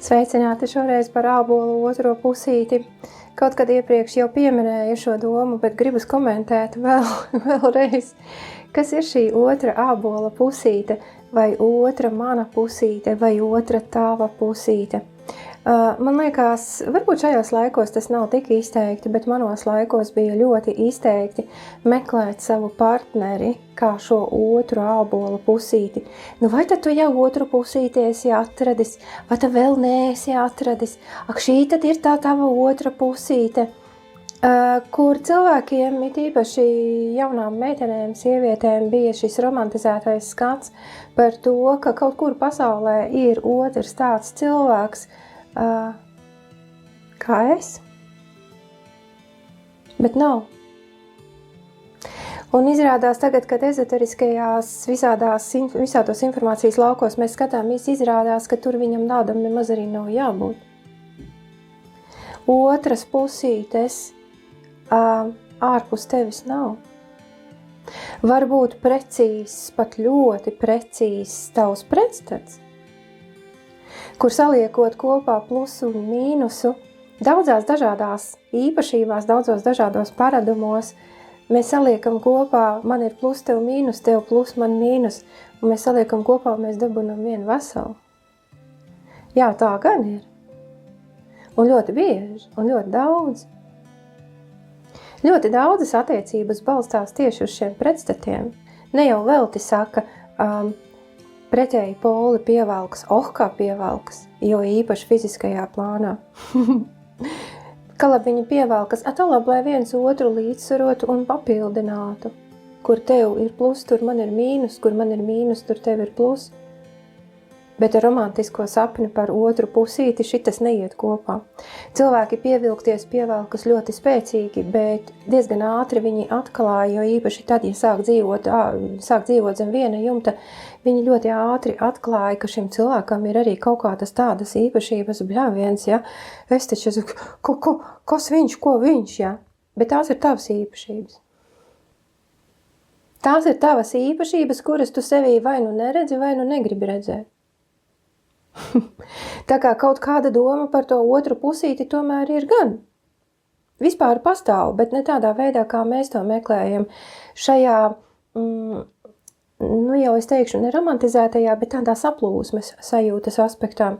Sveicināti šoreiz par ābolu otro pusīti. Kaut kad iepriekš jau pieminēju šo domu, bet gribas komentēt vēlreiz. Kas ir šī otra ābola pusīte, vai otra mana pusīte, vai otra tava pusīte? Man liekas, varbūt šajos laikos tas nav tik izteikti, bet manos laikos bija ļoti izteikti meklēt savu partneri kā šo otru ābola pusīti. Nu, vai tad tu jau otru pusīti esi atradis, vai tu vēl neesi atradis? Ak, šī tad ir tā tava otra pusīte, kur cilvēkiem, it īpaši jaunām meitenēm, sievietēm, bija šis romantizētais skats par to, ka kaut kur pasaulē ir otrs tāds cilvēks, kā es, bet nav. Un izrādās tagad, kad ezoteriskajās visādos informācijas laukos mēs skatāmies, izrādās, ka tur viņam tādam nemaz arī nav jābūt. Otras pusītes ārpus tevis nav. Varbūt precīzs, pat ļoti precīzs tavs pretstats, kur saliekot kopā plusu un mīnusu, daudzās dažādās īpašībās, daudzos dažādos paradumos, mēs saliekam kopā, man ir plus, tev mīnus, tev plus, man mīnus, un mēs saliekam kopā, un mēs dabunam vienu veselu. Jā, tā gan ir. Un ļoti bieži, un ļoti daudz. Ļoti daudzas attiecības balstās tieši uz šiem pretstatiem. Ne jau velti saka, pretēji poli pievelkas, kā pievelkas, jo īpaši fiziskajā plānā. Ka labi viņi pievelkas, labi, lai viens otru līdzsvarotu un papildinātu. Kur tev ir plus, tur man ir mīnus, kur man ir mīnus, tur tev ir plus. Bet ar romantisko sapni par otru pusīti šitas neiet kopā. Cilvēki pievelkas ļoti spēcīgi, bet diezgan ātri viņi atklāja, jo īpaši tad, ja sāk dzīvot zem viena jumta, viņi ļoti ātri atklāja, ka šim cilvēkam ir arī kaut kādas tādas īpašības, bļāviens, ja, es taču, kas viņš, ko viņš, ja, bet tās ir tavas īpašības. Tās ir tavas īpašības, kuras tu sevī vai nu neredzi, vai nu negribi redzēt. Tā kā kaut kāda doma par to otru pusīti tomēr ir gan. Vispār pastāv, bet ne tādā veidā, kā mēs to meklējam. Šajā, jau es teikšu, ne romantizētajā, bet tādā saplūsmes sajūtas aspektā.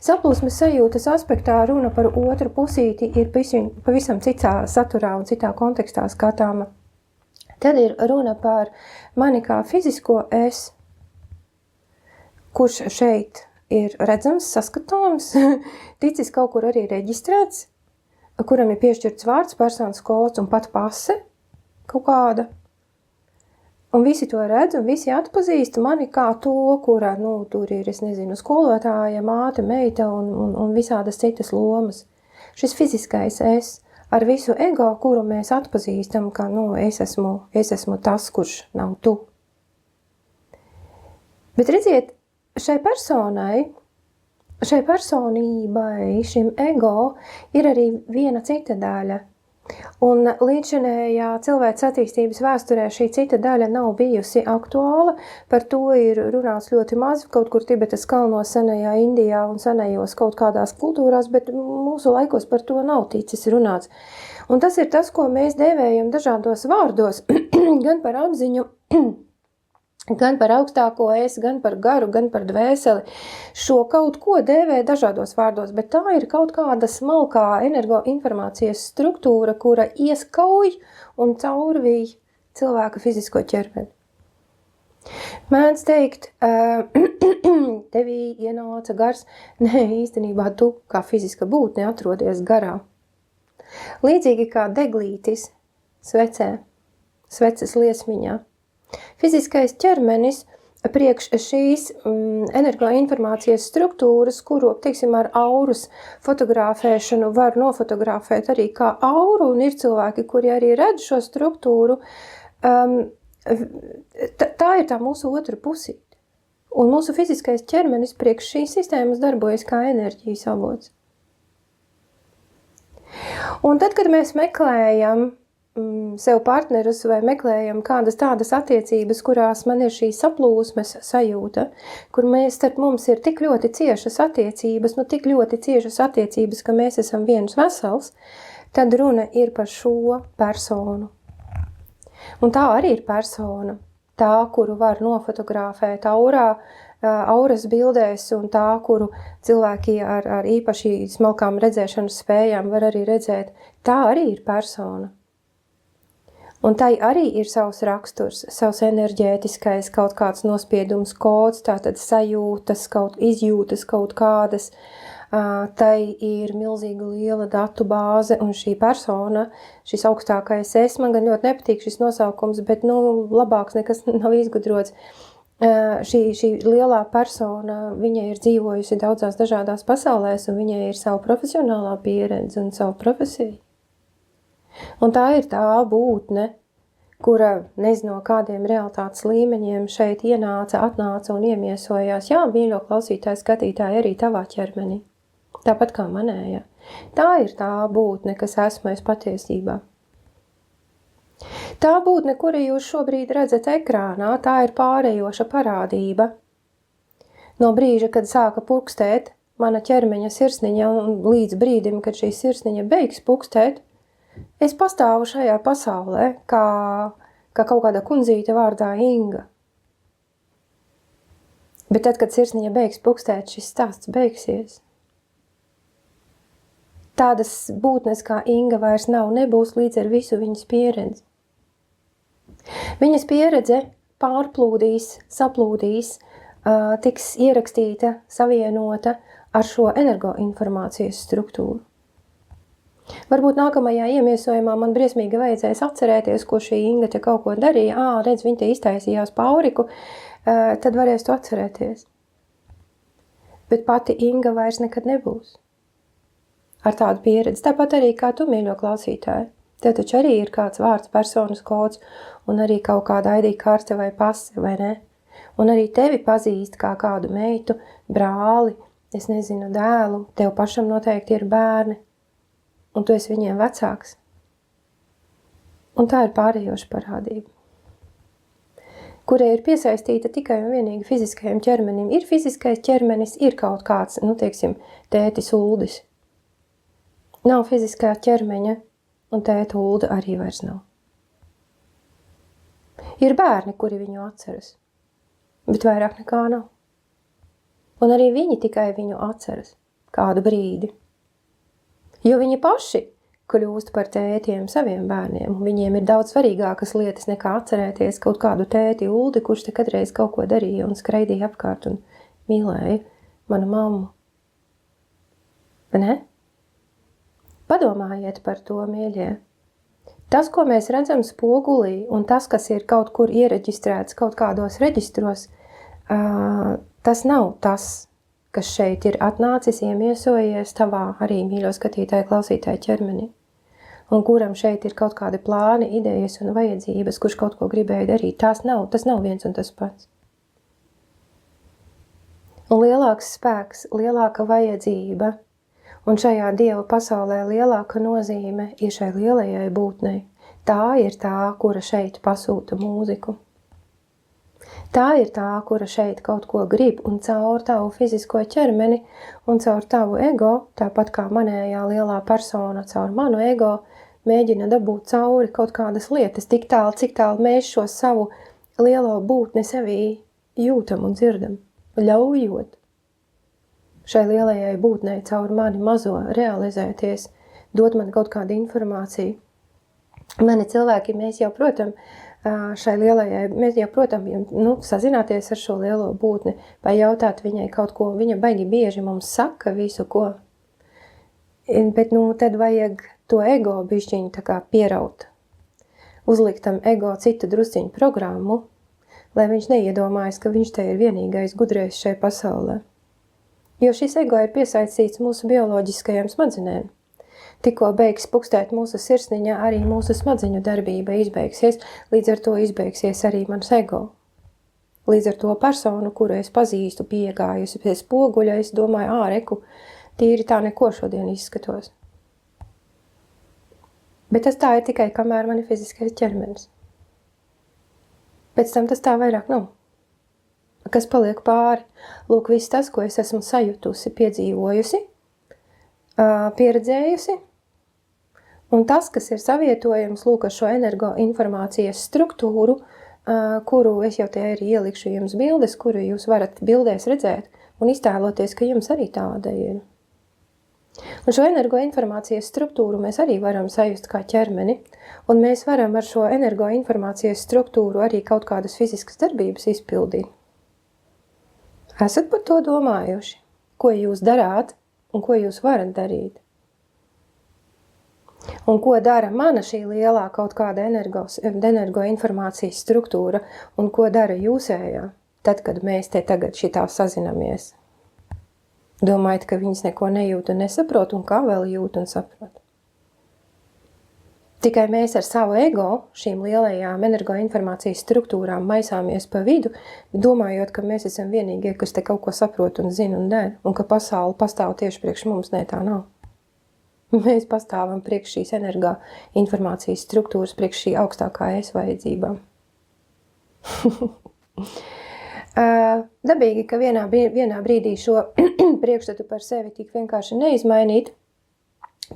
Saplūsmes sajūtas aspektā runa par otru pusīti ir pavisam citā saturā un citā kontekstā skatāma. Tad ir runa par mani kā fizisko es, kurš šeit ir redzams, saskatāms, ticis kaut kur arī reģistrēts, kuram ir piešķirts vārds, personas kods un pat pase kaut kāda. Un visi to redz un visi atpazīst mani kā to, kura, tur ir, es nezinu, skolotāja, māte, meita un visādas citas lomas. Šis fiziskais es ar visu ego, kuru mēs atpazīstam, ka, es esmu tas, kurš nav tu. Bet redziet, šai personībai, šim ego, ir arī viena cita daļa. Un līdzinējā cilvēks attīstības vēsturē šī cita daļa nav bijusi aktuāla, par to ir runāts ļoti maz, kaut kur Tibetas kalnos, senajā Indijā un senajos kaut kādās kultūrās, bet mūsu laikos par to nav ticis runāts. Un tas ir tas, ko mēs dēvējam dažādos vārdos, gan par apziņu, gan par augstāko es, gan par garu, gan par dvēseli. Šo kaut ko dēvē dažādos vārdos, bet tā ir kaut kāda smalkā energoinformācijas struktūra, kura ieskauj un caurvīj cilvēka fizisko ķermeni. Mēdz teikt, tevī ienāca gars, nē, īstenībā tu kā fiziska būtne atrodies garā. Līdzīgi kā deglītis svecē, sveces liesmiņā. Fiziskais ķermenis priekš šīs energoinformācijas struktūras, kuru, teiksim, ar auras fotografēšanu var nofotografēt arī kā auru, un ir cilvēki, kuri arī redz šo struktūru, tā ir tā mūsu otra pusīte. Un mūsu fiziskais ķermenis priekš šīs sistēmas darbojas kā enerģijas avots. Un tad, kad mēs meklējam sev partnerus vai meklējam kādas tādas attiecības, kurās man ir šī saplūsmes sajūta, kur starp mums ir tik ļoti ciešas attiecības, tik ļoti ciešas attiecības, ka mēs esam viens vesels, tad runa ir par šo personu. Un tā arī ir persona, tā, kuru var nofotografēt auras bildēs, un tā, kuru cilvēki ar īpaši smalkām redzēšanas spējām var arī redzēt, tā arī ir persona. Un tai arī ir savs raksturs, savs enerģētiskais kaut kāds nospiedums kods, tātad sajūtas, izjūtas kaut kādas. Tai ir milzīga liela datu bāze, un šī persona, šis augstākais es, man gan ļoti nepatīk šis nosaukums, bet labāks nekas nav izgudrots. Šī lielā persona, viņa ir dzīvojusi daudzās dažādās pasaulēs, un viņai ir savu profesionālā pieredze un savu profesiju. Un tā ir tā būtne, kura nezinu no kādiem realitātes līmeņiem šeit atnāca un iemiesojās. Jā, mīļo klausītāji, skatītāji, arī tavā ķermenī. Tāpat kā manējā. Tā ir tā būtne, kas esmu es patiesībā. Tā būtne, kuru jūs šobrīd redzat ekrānā, tā ir pārējoša parādība. No brīža, kad sāka pukstēt mana ķermeņa sirsniņa, un līdz brīdim, kad šī sirsniņa beigs pukstēt, es pastāvu šajā pasaulē kā kaut kāda kundzīte vārdā Inga. Bet tad, kad sirsniņa beigs pukstēt, šis stāsts beigsies. Tādas būtnes kā Inga vairs nebūs līdz ar visu viņas pieredzi. Viņas pieredze pārplūdīs, saplūdīs, tiks ierakstīta, savienota ar šo energoinformācijas struktūru. Varbūt nākamajā iemiesojumā man briesmīgi vajadzēs atcerēties, ko šī Inga te kaut ko darīja. Redz, viņa te iztaisījās pauriku, tad varēs to atcerēties. Bet pati Inga vairs nekad nebūs ar tādu pieredzi. Tāpat arī kā tu, mīļo klausītāji. Tev taču arī ir kāds vārds, personas kods un arī kaut kāda ID karte vai pase, vai ne? Un arī tevi pazīst kā kādu meitu, brāli, es nezinu, dēlu, tev pašam noteikti ir bērni, un tu esi viņiem vecāks. Un tā ir pārējoša parādība, kurai ir piesaistīta tikai un vienīgi fiziskajam ķermenim. Ir fiziskais ķermenis, ir kaut kāds, teiksim, tētis Uldis. Nav fiziskā ķermeņa, un tēta Ulda arī vairs nav. Ir bērni, kuri viņu atceras, bet vairāk nekā nav. Un arī viņi tikai viņu atceras kādu brīdi. Jo viņi paši kļūst par tētiem saviem bērniem, un viņiem ir daudz svarīgākas lietas nekā atcerēties kaut kādu tēti Uldi, kurš te kadreiz kaut ko darīja un skraidīja apkārt un mīlēja manu mammu. Vai ne? Padomājiet par to, mīļie. Tas, ko mēs redzam spogulī, un tas, kas ir kaut kur iereģistrēts kaut kādos reģistros, tas nav tas, kas šeit ir atnācis, iemiesojies tavā arī mīļo skatītāju klausītāju ķermenī, un kuram šeit ir kaut kādi plāni, idejas un vajadzības, kurš kaut ko gribēja darīt. Tas nav viens un tas pats. Un lielāks spēks, lielāka vajadzība, un šajā Dieva pasaulē lielāka nozīme ir šai lielajai būtnei. Tā ir tā, kura šeit pasūta mūziku. Tā ir tā, kura šeit kaut ko grib, un caur tavu fizisko ķermeni un caur tavu ego, tāpat kā manējā lielā persona caur manu ego, mēģina dabūt cauri kaut kādas lietas, tik tālu, cik tālu mēs šo savu lielo būtni sevī jūtam un dzirdam, ļaujot šai lielajai būtnei caur mani mazo realizēties, dot man kaut kādu informāciju. Mani cilvēki, mēs jau, protams, sazināties ar šo lielo būtni, vai jautāt viņai kaut ko, viņa baigi bieži mums saka visu, ko. Bet, tad vajag to ego bišķiņu tā kā pieraut. Uzlikt tam ego citu drusciņu programmu, lai viņš neiedomājas, ka viņš te ir vienīgais gudrais šai pasaulē. Jo šis ego ir piesaistīts mūsu bioloģiskajām smadzenēm. Tikko beigs pukstēt mūsu sirsniņā, arī mūsu smadzeņu darbība izbeigsies, līdz ar to izbeigsies arī mans ego. Līdz ar to personu, kuru es pazīstu, piegājusi pie spoguļa, es domāju, reku, tīri tā neko šodien izskatos. Bet tas tā ir tikai, kamēr man ir fiziskais ķermenis. Pēc tam tas tā vairāk nav. Kas paliek pāri? Lūk, viss tas, ko es esmu sajutusi, piedzīvojusi, pieredzējusi, un tas, kas ir savietojams, lūk, ar šo energoinformācijas struktūru, kuru es jau te arī ielikšu jums bildes, kuru jūs varat bildēs redzēt un iztēloties, ka jums arī tāda ir. Un šo energoinformācijas struktūru mēs arī varam sajust kā ķermeni, un mēs varam ar šo energoinformācijas struktūru arī kaut kādas fiziskas darbības izpildīt. Esat par to domājuši? Ko jūs darāt un ko jūs varat darīt? Un ko dara mana šī lielā kaut kāda energoinformācijas struktūra un ko dara jūsējā, tad, kad mēs te tagad šitā sazinamies? Domājat, ka viņas neko nejūt un nesaprot, un kā vēl jūt un saprot? Tikai mēs ar savu ego, šīm lielajām energoinformācijas struktūrām maisāmies pa vidu, domājot, ka mēs esam vienīgie, kas te kaut ko saprot un zina un dara, un ka pasaule pastāv tieši priekš mums, ne tā nav. Mēs pastāvam priekš šīs energoinformācijas struktūras, priekš šī augstākā es vajadzībām. Dabīgi, ka vienā brīdī šo priekšstatu par sevi tik vienkārši neizmainīt,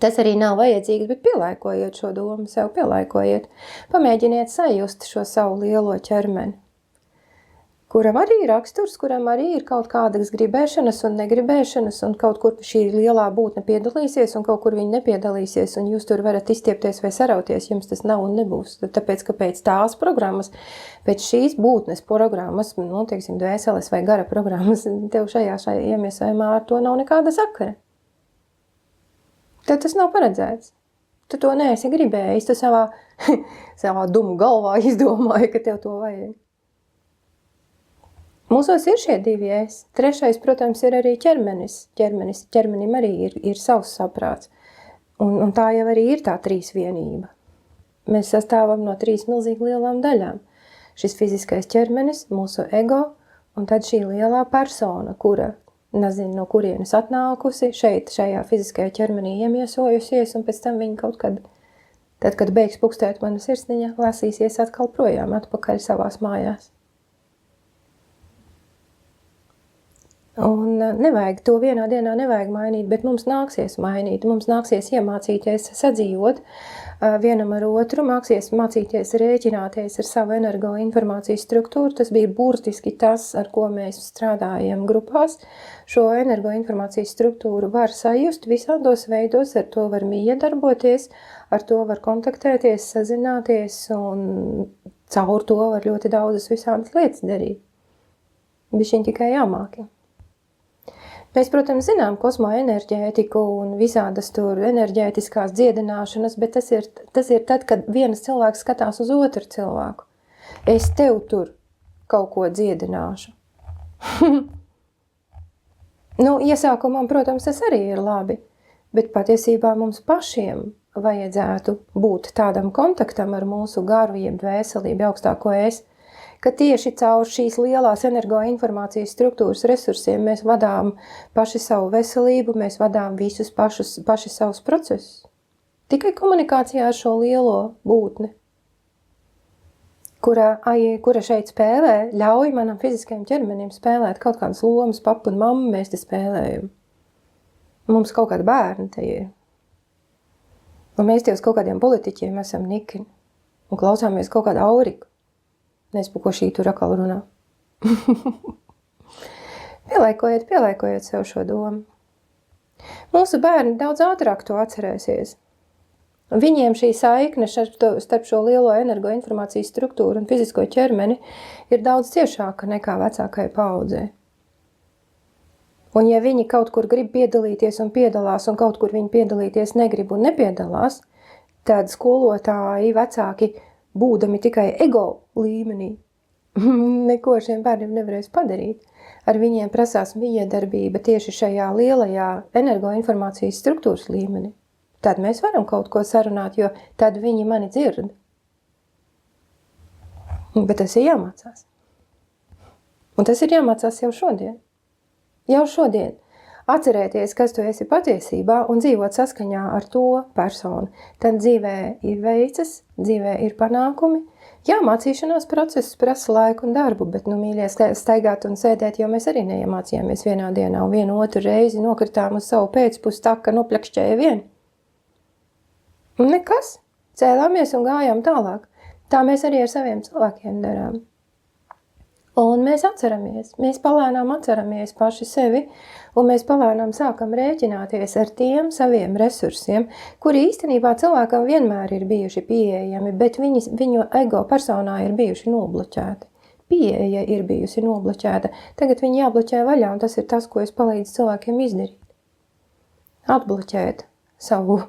tas arī nav vajadzīgs, bet pielāgojiet šo domu, sev pielāgojiet. Pamēģiniet sajust šo savu lielo ķermeni, kuram arī ir raksturs, kuram arī ir kaut kādas gribēšanas un negribēšanas, un kaut kur šī lielā būtne piedalīsies, un kaut kur viņa nepiedalīsies, un jūs tur varat izstiepties vai sarauties, jums tas nav un nebūs. Tāpēc, ka pēc tās programmas, pēc šīs būtnes programmas, teiksim, dvēseles vai gara programmas, tev šajā iemiesojumā ar to nav nekāda sakara. Tad tas nav paredzēts. Tu to neesi gribējis, tu savā dumu galvā izdomāji, ka tev to vajag. Mūsos ir šie divi es. Trešais, protams, ir arī ķermenis. Ķermenim arī ir savs saprāts. Un tā jau arī ir tā trīsvienība. Mēs sastāvam no 3 milzīgi lielām daļām. Šis fiziskais ķermenis, mūsu ego, un tad šī lielā persona, kura, nezinu, no kurienes atnākusi, šajā fiziskajā ķermenī iemiesojusies, un pēc tam viņa kaut kad, tad, kad beigs pukstēt mana sirsniņa, lasīsies atkal projām atpakaļ savās mājās. Un nevajag to vienā dienā nevajag mainīt, bet mums nāksies mainīt, mums nāksies iemācīties sadzīvot vienam ar otru, mācīties rēķināties ar savu energoinformācijas struktūru. Tas bija burtiski tas, ar ko mēs strādājam grupās. Šo energoinformācijas struktūru var sajust visādos veidos, ar to var miedarboties, ar to var kontaktēties, sazināties, un caur to var ļoti daudzas visādas lietas darīt. Bišķiņ tikai jāmāki. Mēs, protams, zinām kosmoenerģētiku un visādas tur enerģētiskās dziedināšanas, bet tas ir tad, kad viens cilvēks skatās uz otru cilvēku. Es tev tur kaut ko dziedināšu. Iesākumam, protams, tas arī ir labi, bet patiesībā mums pašiem vajadzētu būt tādam kontaktam ar mūsu garu, jeb dvēselību, augstāko es, ka tieši caur šīs lielās energoinformācijas struktūras resursiem mēs vadām paši savu veselību, mēs vadām visus paši savus procesus. Tikai komunikācijā ar šo lielo būtni, kura šeit spēlē, ļauj manam fiziskajam ķermenim spēlēt kaut kādas lomas, papu un mammu mēs te spēlējam. Mums kaut kādi bērni te ir. Un mēs tie uz kaut kādiem politiķiem esam nikini un klausāmies kaut kādu auriku. Nezinu, ko šī tur atkal runā. Pielāgojiet sev šo domu. Mūsu bērni daudz ātrāk to atcerēsies. Viņiem šī saikne starp šo lielo energoinformācijas struktūru un fizisko ķermeni ir daudz ciešāka nekā vecākai paaudzei. Un ja viņi kaut kur grib piedalīties un piedalās, un kaut kur viņi piedalīties negrib un nepiedalās, tad skolotāji, vecāki, būdami tikai ego līmenī, neko šiem bērniem nevarēs padarīt. Ar viņiem prasās miedarbība tieši šajā lielajā energoinformācijas struktūras līmenī. Tad mēs varam kaut ko sarunāt, jo tad viņi mani dzird. Bet tas ir jāmācās. Un tas ir jāmācās jau šodien. Jau šodien. atcerēties, kas tu esi patiesībā un dzīvot saskaņā ar to personu. Tad dzīvē ir veicas, dzīvē ir panākumi. Jā, mācīšanās process prasa laiku un darbu, bet, mīļie, staigāt un sēdēt, jo mēs arī neiemācījāmies vienā dienā un vienu otru reizi nokritām uz savu pēcpus tā, ka nopļakšķēja vien. Un nekas, cēlāmies un gājām tālāk. Tā mēs arī ar saviem cilvēkiem darām. Un mēs atceramies, mēs palēnām atceramies paši sevi, un mēs palēnām sākam rēķināties ar tiem saviem resursiem, kuri īstenībā cilvēkam vienmēr ir bijuši pieejami, bet viņu ego personā ir bijuši nobloķēti. Pieeja ir bijusi nobloķēta, tagad viņi jābloķē vaļā, un tas ir tas, ko es palīdzu cilvēkiem izdarīt. Atbloķēt savu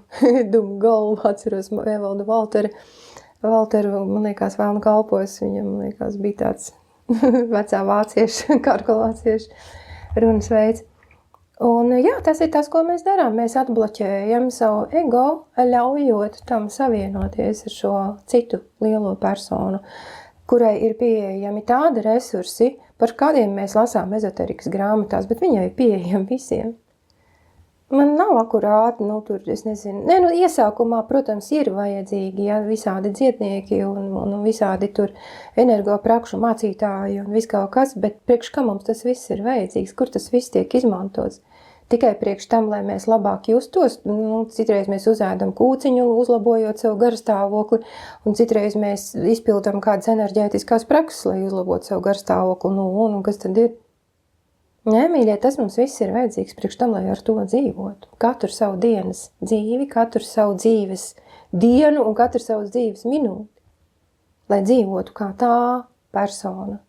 dumu galvu, atceros Evaldu Valteru, man liekas, vēlnu kalpos, viņam, man liekas, bija tāds vecā vāciešu, kalkulāciešu runas veids. Un jā, tas ir tas, ko mēs darām. Mēs atbloķējam savu ego, ļaujot tam savienoties ar šo citu lielo personu, kurai ir pieejami tādi resursi, par kādiem mēs lasām ezoterikas grāmatās, bet viņai ir pieejami visiem. Man nav akurāti, tur, es nezinu. Iesākumā, protams, ir vajadzīgi, visādi dziednieki un visādi tur energoprakšu mācītāji un viss kaut kas, bet priekš kā mums tas viss ir vajadzīgs, kur tas viss tiek izmantots? Tikai priekš tam, lai mēs labāk justos, citreiz mēs uzēdam kūciņu, uzlabojot savu garstāvokli, un citreiz mēs izpildam kādas enerģētiskās prakses, lai uzlabotu savu garstāvokli, un kas tad ir? Nē, mīļie, tas mums viss ir vajadzīgs priekš tam, lai ar to dzīvotu. Katru savu dienas dzīvi, katru savu dzīves dienu un katru savu dzīves minūti. Lai dzīvotu kā tā persona,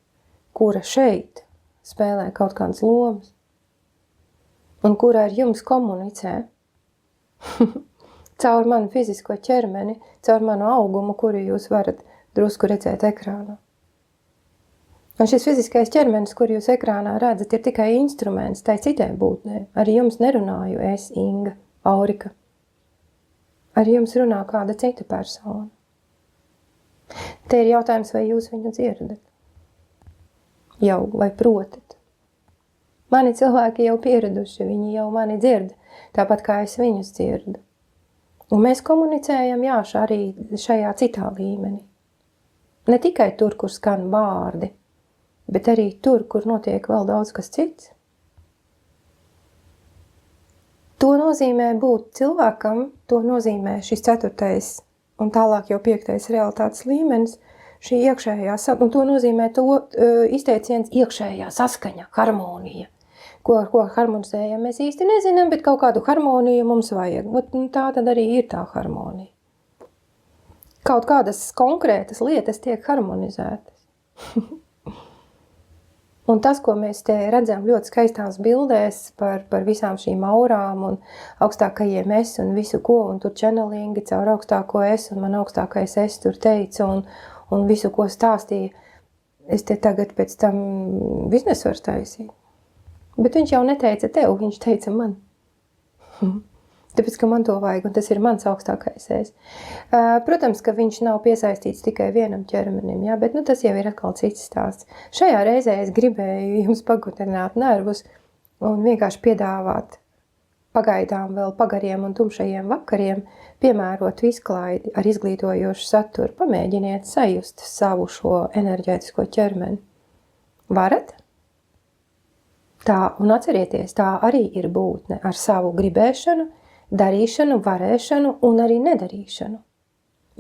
kura šeit spēlē kaut kādas lomas un kura ar jums komunicē caur manu fizisko ķermeni, caur manu augumu, kuru jūs varat drusku redzēt ekrānā. Un šis fiziskais ķermenis, kur jūs ekrānā redzat, ir tikai instruments tai citai būtnē. Ar jums nerunāju es, Inga, Aurika. Ar jums runā kāda cita persona. Te ir jautājums, vai jūs viņu dzirdat? Jau, vai protat? Mani cilvēki jau pieraduši, viņi jau mani dzird, tāpat kā es viņus dzirdu. Un mēs komunicējam, jā, arī šajā citā līmenī. Ne tikai tur, kur skan vārdi, bet arī tur, kur notiek vēl daudz kas cits. To nozīmē būt cilvēkam, to nozīmē šis 4. un tālāk jau 5. realitātes līmenis, šī iekšējā, un to nozīmē to izteiciens iekšējā saskaņa, harmonija. Ko harmonizējam, mēs īsti nezinām, bet kaut kādu harmoniju mums vajag. Tā tad arī ir tā harmonija. Kaut kādas konkrētas lietas tiek harmonizētas. Un tas, ko mēs te redzam ļoti skaistās bildēs par visām šīm aurām un augstākajiem es un visu ko, un tur channelingi caur augstāko es un man augstākais es tur teica un visu, ko stāstīja, es te tagad pēc tam biznesu varu taisīt. Bet viņš jau neteica tev, viņš teica man. Tāpēc, ka man to vajag, un tas ir mans augstākais es. Protams, ka viņš nav piesaistīts tikai vienam ķermenim, jā, bet tas jau ir atkal cits stāsts. Šajā reizē es gribēju jums pagudrināt nervus un vienkārši piedāvāt pagaidām vēl pagariem un tumšajiem vakariem piemērotu izklaidi ar izglītojošu saturu. Pamēģiniet sajust savu šo enerģētisko ķermeni. Varat? Tā, un atcerieties, tā arī ir būtne ar savu gribēšanu, darīšanu, varēšanu un arī nedarīšanu.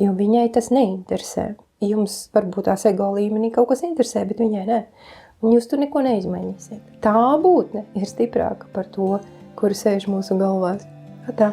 Jo viņai tas neinteresē. Jums varbūt tās ego līmenī kaut kas interesē, bet viņai nē. Un jūs tur neko neizmainīsiet. Tā būtne ir stiprāka par to, kuru sēž mūsu galvās. Tā.